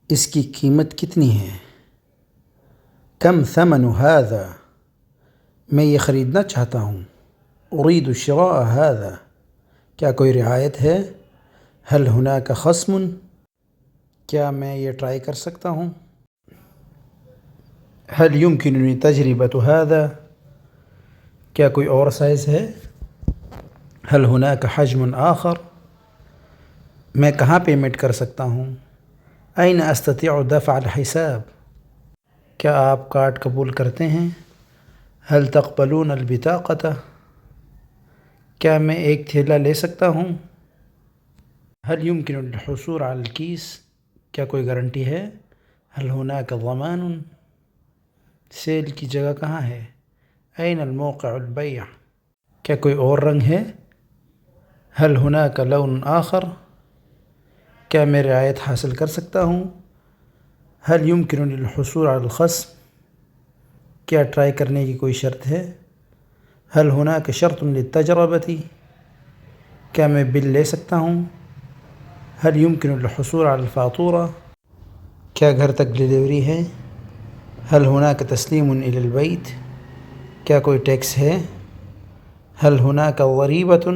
اس کی قیمت کتنی ہے؟ کم ثمن هذا، میں یہ خریدنا چاہتا ہوں۔ اريد شراء هذا، کیا کوئی رعایت ہے؟ هل هناك خصم، کیا میں یہ ٹرائی کر سکتا ہوں؟ هل يمكنني تجربة هذا، کیا کوئی اور سائز ہے؟ هل هناك حجم آخر، میں کہاں پیمنٹ کر سکتا ہوں؟ أين أستطيع دفع الحساب، کیا آپ کارڈ قبول کرتے ہیں؟ هل تقبلون البطاقة، کیا میں ایک تھیلا لے سکتا ہوں؟ هل يمكن الحصول على الكيس، کیا کوئی گارنٹی ہے؟ هل هناك ضمان، سیل کی جگہ کہاں ہے؟ أين الموقع البيع، کیا کوئی اور رنگ ہے؟ هل هناك لون آخر، کیا میں رعایت حاصل کر سکتا ہوں؟ هل يمكنني الحصول على الخصم، کیا ٹرائی کرنے کی کوئی شرط ہے؟ هل هناك شرط للتجربة، کیا میں بل لے سکتا ہوں؟ هل يمكن الحصول على الفاتورة، کیا گھر تک ڈلیوری ہے؟ هل هناك تسليم إلى البيت، کیا کوئی ٹیکس ہے؟ هل هناك ضريبة،